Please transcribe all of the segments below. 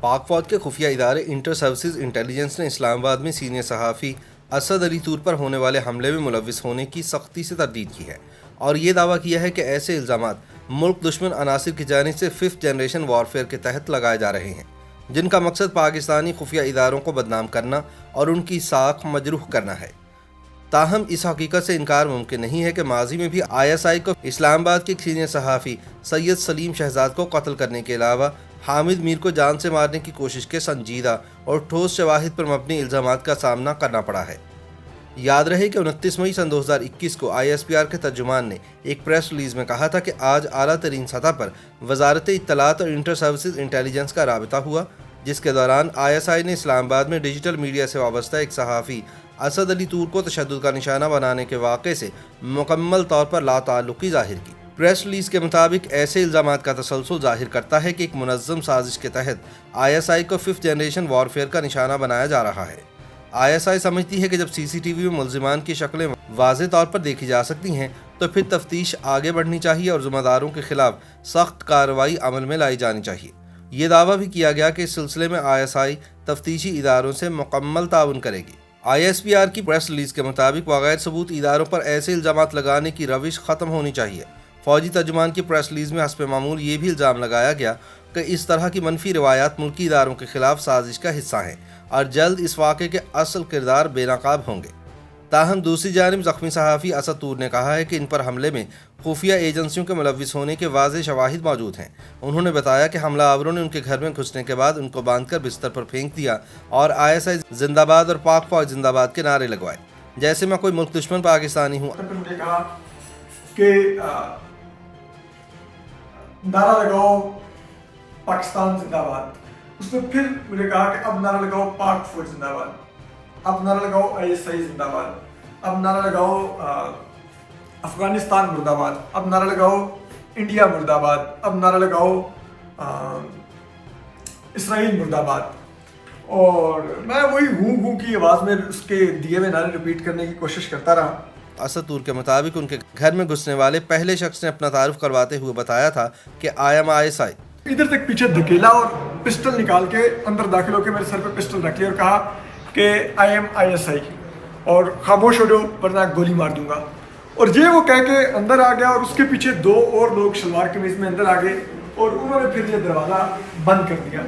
پاک فوج کے خفیہ ادارے انٹر سروسز انٹیلیجنس نے اسلام آباد میں سینئر صحافی اسد علی طور پر ہونے والے حملے میں ملوث ہونے کی سختی سے تردید کی ہے اور یہ دعویٰ کیا ہے کہ ایسے الزامات ملک دشمن عناصر کی جانب سے 5th جنریشن وارفیئر کے تحت لگائے جا رہے ہیں، جن کا مقصد پاکستانی خفیہ اداروں کو بدنام کرنا اور ان کی ساکھ مجروح کرنا ہے۔ تاہم اس حقیقت سے انکار ممکن نہیں ہے کہ ماضی میں بھی ISI کو اسلام آباد کے سینئر صحافی سید سلیم شہزاد کو قتل کرنے کے علاوہ حامد میر کو جان سے مارنے کی کوشش کے سنجیدہ اور ٹھوس شواہد پر مبنی الزامات کا سامنا کرنا پڑا ہے۔ یاد رہے کہ 29 مئی سن 2021 کو ISPR کے ترجمان نے ایک پریس ریلیز میں کہا تھا کہ آج اعلیٰ ترین سطح پر وزارت اطلاعات اور انٹر سروسز انٹیلیجنس کا رابطہ ہوا، جس کے دوران ISI نے اسلام آباد میں ڈیجیٹل میڈیا سے وابستہ ایک صحافی اسد علی طور کو تشدد کا نشانہ بنانے کے واقعے سے مکمل طور پر لا تعلقی ظاہر کی۔ پریس ریلیز کے مطابق ایسے الزامات کا تسلسل ظاہر کرتا ہے کہ ایک منظم سازش کے تحت ISI کو 5th جنریشن وارفیئر کا نشانہ بنایا جا رہا ہے۔ ISI سمجھتی ہے کہ جب CCTV میں ملزمان کی شکلیں واضح طور پر دیکھی جا سکتی ہیں تو پھر تفتیش آگے بڑھنی چاہیے اور ذمہ داروں کے خلاف سخت کارروائی عمل میں لائی جانی چاہیے۔ یہ دعویٰ بھی کیا گیا کہ اس سلسلے میں ISI تفتیشی اداروں سے مکمل تعاون کرے گی۔ ISPR کی پریس ریلیز کے مطابق بغیر ثبوت اداروں پر ایسے الزامات لگانے کی روش ختم ہونی چاہیے۔ فوجی ترجمان کی پریس ریلیز میں حسب معمول یہ بھی الزام لگایا گیا کہ اس طرح کی منفی روایات ملکی اداروں کے خلاف سازش کا حصہ ہیں اور جلد اس واقعے کے اصل کردار بے نقاب ہوں گے۔ تاہم دوسری جانب زخمی صحافی اسد طور نے کہا ہے کہ ان پر حملے میں خفیہ ایجنسیوں کے ملوث ہونے کے واضح شواہد موجود ہیں۔ انہوں نے بتایا کہ حملہ آوروں نے ان کے گھر میں گھسنے کے بعد ان کو باندھ کر بستر پر پھینک دیا اور ISI زندہ باد اور پاک فوج زندہ باد کے نعرے لگوائے، جیسے میں کوئی ملک دشمن پاکستانی ہوں۔ نے کہا کہ نعرہ لگاؤ پاکستان زندہ باد، اس نے پھر مجھے کہا کہ اب نعرہ لگاؤ پاک فوج زندہ باد، اب نعرہ لگاؤ ISI زندہ باد، اب نعرہ لگاؤ افغانستان مرد آباد، اب نعرہ لگاؤ انڈیا مرد آباد، اب نعرہ لگاؤ اسرائیل مرد آباد۔ اور میں وہی ہوں کی آواز میں اس کے دیے ہوئے نعرے ریپیٹ کرنے کی کوشش کرتا رہا۔ اسد طور کے مطابق ان کے گھر میں گھسنے والے پہلے شخص نے اپنا تعارف کرواتے ہوئے بتایا تھا کہ I am ISI۔ ادھر تک پیچھے دھکیلا اور پسٹل نکال کے اندر داخل ہو کے میرے سر پہ پسٹل رکھ لیا اور کہا کہ I am ISI اور خاموش ہو جاؤ ورنہ گولی مار دوں گا۔ اور یہ وہ کہہ کے اندر آ گیا اور اس کے پیچھے 2 اور لوگ شلوار قمیض میں اندر آ گئے اور انہوں نے پھر یہ دروازہ بند کر دیا۔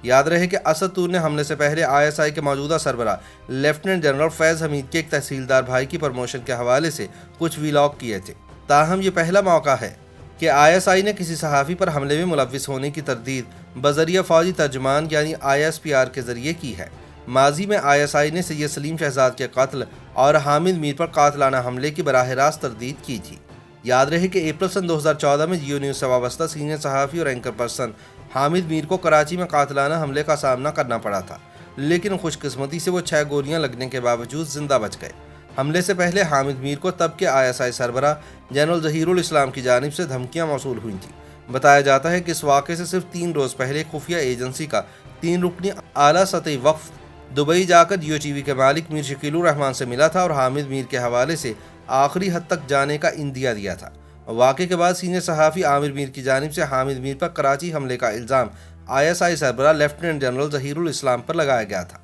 یاد رہے کہ اسد طور نے حملے سے پہلے ISI کے موجودہ سربراہ لیفٹیننٹ جنرل فیض حمید کے ایک تحصیلدار بھائی کی پروموشن کے حوالے سے کچھ ویلاگ کیے تھے۔ تاہم یہ پہلا موقع ہے کہ ISI نے کسی صحافی پر حملے میں ملوث ہونے کی تردید بذریعہ فوجی ترجمان یعنی ISPR کے ذریعے کی ہے۔ ماضی میں ISI نے سید سلیم شہزاد کے قتل اور حامد میر پر قاتلانہ حملے کی براہ راست تردید کی تھی۔ یاد رہے کہ اپریل سن 2014 میں جیو نیوز سے وابستہ سینئر صحافی اور اینکر پرسن حامد میر کو کراچی میں قاتلانہ حملے کا سامنا کرنا پڑا تھا، لیکن خوش قسمتی سے وہ 6 گولیاں لگنے کے باوجود زندہ بچ گئے۔ حملے سے پہلے حامد میر کو تب کے ISI سربراہ جنرل ظہیر الاسلام کی جانب سے دھمکیاں موصول ہوئی تھیں۔ بتایا جاتا ہے کہ اس واقعے سے صرف 3 روز پہلے خفیہ ایجنسی کا 3 رکنی اعلیٰ سطحی وفد دبئی جا کر جیو ٹی وی کے مالک میر شکیل الرحمان سے ملا تھا اور حامد میر کے حوالے سے آخری حد تک جانے کا عندیہ دیا تھا۔ واقعے کے بعد سینئر صحافی عامر میر کی جانب سے حامد میر پر کراچی حملے کا الزام ISI سربراہ لیفٹیننٹ جنرل ظہیر الاسلام پر لگایا گیا تھا۔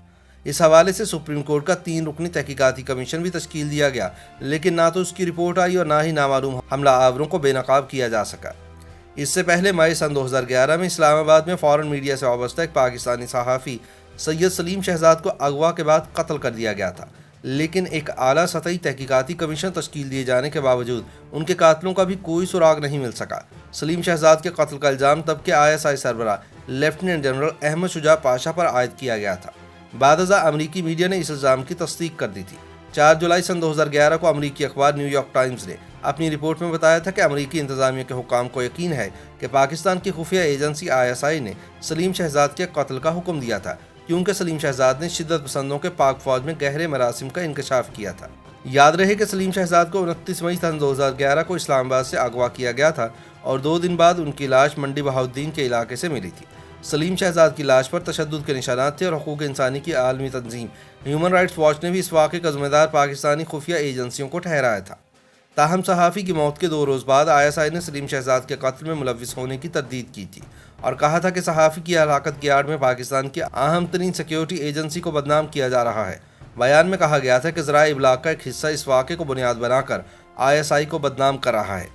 اس حوالے سے سپریم کورٹ کا 3 رکنی تحقیقاتی کمیشن بھی تشکیل دیا گیا، لیکن نہ تو اس کی رپورٹ آئی اور نہ ہی نامعلوم حملہ آوروں کو بے نقاب کیا جا سکا۔ اس سے پہلے مئی سن 2011 میں اسلام آباد میں فورن میڈیا سے وابستہ ایک پاکستانی صحافی سید سلیم شہزاد کو اغوا کے بعد قتل کر دیا گیا تھا، لیکن ایک اعلیٰ سطحی تحقیقاتی کمیشن تشکیل دیے جانے کے باوجود ان کے قاتلوں کا بھی کوئی سراغ نہیں مل سکا۔ سلیم شہزاد کے قتل کا الزام تب کے ISI سربراہ لیفٹیننٹ جنرل احمد شجاع پاشا پر عائد کیا گیا تھا۔ بعد ازاں امریکی میڈیا نے اس الزام کی تصدیق کر دی تھی۔ 4 جولائی سن 2011 کو امریکی اخبار نیو یارک ٹائمز نے اپنی رپورٹ میں بتایا تھا کہ امریکی انتظامیہ کے حکام کو یقین ہے کہ پاکستان کی خفیہ ایجنسی ISI نے سلیم شہزاد کے قتل کا حکم دیا تھا، کیونکہ سلیم شہزاد نے شدت پسندوں کے پاک فوج میں گہرے مراسم کا انکشاف کیا تھا۔ یاد رہے کہ سلیم شہزاد کو 29 مئی سن 2011 کو اسلام آباد سے اغوا کیا گیا تھا اور 2 دن بعد ان کی لاش منڈی بہاؤالدین کے علاقے سے ملی تھی۔ سلیم شہزاد کی لاش پر تشدد کے نشانات تھے اور حقوق انسانی کی عالمی تنظیم ہیومن رائٹس واچ نے بھی اس واقعے کا ذمہ دار پاکستانی خفیہ ایجنسیوں کو ٹھہرایا تھا۔ تاہم صحافی کی موت کے 2 روز بعد ISI نے سلیم شہزاد کے قتل میں ملوث ہونے کی تردید کی تھی اور کہا تھا کہ صحافی کی ہلاکت کی آڑ میں پاکستان کی اہم ترین سیکیورٹی ایجنسی کو بدنام کیا جا رہا ہے۔ بیان میں کہا گیا تھا کہ ذرائع ابلاغ کا ایک حصہ اس واقعے کو بنیاد بنا کر ISI کو بدنام کر رہا ہے۔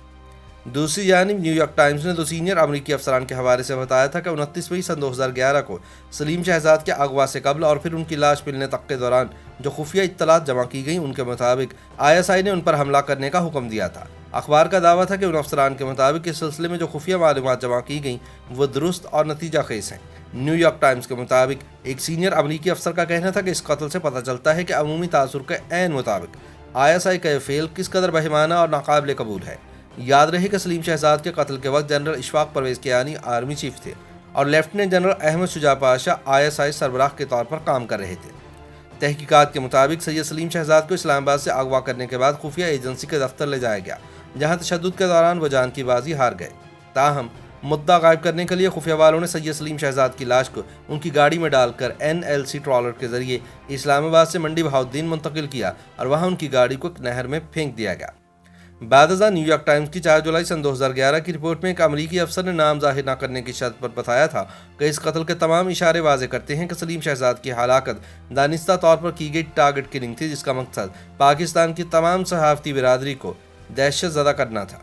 دوسری جانب نیو یارک ٹائمز نے 2 سینئر امریکی افسران کے حوالے سے بتایا تھا کہ 29 مئی سن 2011 کو سلیم شہزاد کے اغوا سے قبل اور پھر ان کی لاش ملنے تک کے دوران جو خفیہ اطلاعات جمع کی گئیں ان کے مطابق ISI نے ان پر حملہ کرنے کا حکم دیا تھا۔ اخبار کا دعویٰ تھا کہ ان افسران کے مطابق اس سلسلے میں جو خفیہ معلومات جمع کی گئیں وہ درست اور نتیجہ خیز ہیں۔ نیو یارک ٹائمز کے مطابق ایک سینئر امریکی افسر کا کہنا تھا کہ اس قتل سے پتہ چلتا ہے کہ عمومی تاثر کے عین مطابق ISI کا یہ فعل کس قدر بہیمانہ اور ناقابل قبول ہے۔ یاد رہے کہ سلیم شہزاد کے قتل کے وقت general Ashfaq Pervez Kayani army chief تھے اور lieutenant general Ahmed Shuja Pasha ISI سربراہ کے طور پر کام کر رہے تھے۔ تحقیقات کے مطابق سید سلیم شہزاد کو اسلام آباد سے اغوا کرنے کے بعد خفیہ ایجنسی کے دفتر لے جایا گیا، جہاں تشدد کے دوران وہ جان کی بازی ہار گئے۔ تاہم مدعا غائب کرنے کے لیے خفیہ والوں نے سید سلیم شہزاد کی لاش کو ان کی گاڑی میں ڈال کر NLC ٹرالر کے ذریعے اسلام آباد سے منڈی بہاؤالدین منتقل کیا اور وہاں ان کی گاڑی کو ایک نہر میں پھینک دیا گیا۔ بعد ازاں نیو یارک ٹائمز کی 4 جولائی سن 2011 کی رپورٹ میں ایک امریکی افسر نے نام ظاہر نہ کرنے کی شرط پر بتایا تھا کہ اس قتل کے تمام اشارے واضح کرتے ہیں کہ سلیم شہزاد کی ہلاکت دانستہ طور پر کی گئی ٹارگٹ کلنگ تھی، جس کا مقصد پاکستان کی تمام صحافتی برادری کو دہشت زدہ کرنا تھا۔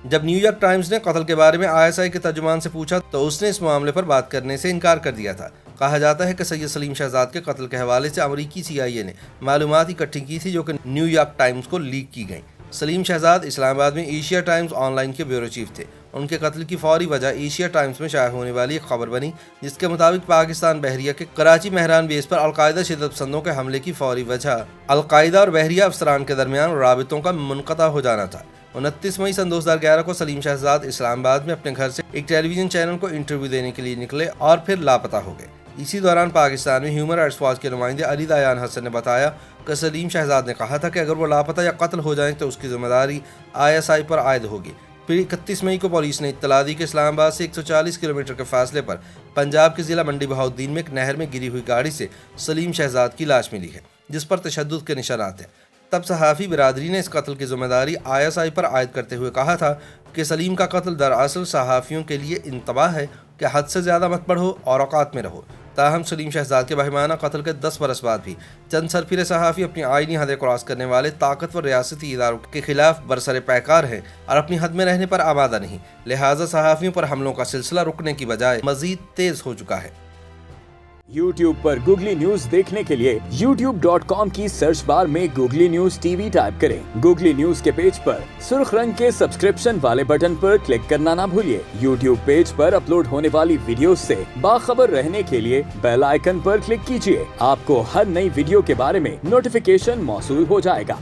جب نیو یارک ٹائمز نے قتل کے بارے میں ISI کے ترجمان سے پوچھا تو اس نے اس معاملے پر بات کرنے سے انکار کر دیا تھا۔ کہا جاتا ہے کہ سید سلیم شہزاد کے قتل کے حوالے سے امریکی CIA نے معلومات اکٹھی کی تھی جو کہ نیو یارک ٹائمز کو لیک کی گئیں۔ سلیم شہزاد اسلام آباد میں ایشیا ٹائمز آن لائن کے بیورو چیف تھے۔ ان کے قتل کی فوری وجہ ایشیا ٹائمز میں شائع ہونے والی ایک خبر بنی، جس کے مطابق پاکستان بحریہ کے کراچی مہران بیس پر القاعدہ شدت پسندوں کے حملے کی فوری وجہ القاعدہ اور بحریہ افسران کے درمیان رابطوں کا منقطع ہو جانا تھا۔ 29 مئی سن 2011 کو سلیم شہزاد اسلام آباد میں اپنے گھر سے ایک ٹیلی ویژن چینل کو انٹرویو دینے کے لیے نکلے اور پھر لاپتہ ہو گئے۔ اسی دوران پاکستان میں ہیومن رائٹس واچ کے نمائندے علی دایان حسن نے بتایا کہ سلیم شہزاد نے کہا تھا کہ اگر وہ لاپتہ یا قتل ہو جائیں تو اس کی ذمہ داری ISI پر عائد ہوگی۔ پھر 31 مئی کو پولیس نے اطلاع دی کہ اسلام آباد سے 140 کلومیٹر کے فاصلے پر پنجاب کے ضلع منڈی بہاؤالدین میں ایک نہر میں گری ہوئی گاڑی سے سلیم شہزاد کی لاش ملی ہے، جس پر تشدد کے نشانات ہیں۔ تب صحافی برادری نے اس قتل کی ذمہ داری ISI پر عائد کرتے ہوئے کہا تھا کہ سلیم کا قتل دراصل صحافیوں کے لیے انتباہ ہے کہ حد سے زیادہ مت بڑھو اور اوقات میں رہو۔ تاہم سلیم شہزاد کے بہیمانہ قتل کے 10 برس بعد بھی چند سرفرے صحافی اپنی آئینی حدیں کراس کرنے والے طاقتور ریاستی اداروں کے خلاف برسر پیکار ہیں اور اپنی حد میں رہنے پر آمادہ نہیں، لہٰذا صحافیوں پر حملوں کا سلسلہ رکنے کی بجائے مزید تیز ہو چکا ہے۔ YouTube پر گوگلی نیوز دیکھنے کے لیے youtube.com کی سرچ بار میں گوگلی نیوز TV ٹائپ کریں۔ گوگلی نیوز کے پیج پر سرخ رنگ کے سبسکرپشن والے بٹن پر کلک کرنا نہ بھولیے۔ YouTube پیج پر اپلوڈ ہونے والی ویڈیوز سے باخبر رہنے کے لیے بیل آئیکن پر کلک کیجیے۔ آپ کو ہر نئی ویڈیو کے بارے میں نوٹیفیکیشن موصول ہو جائے گا۔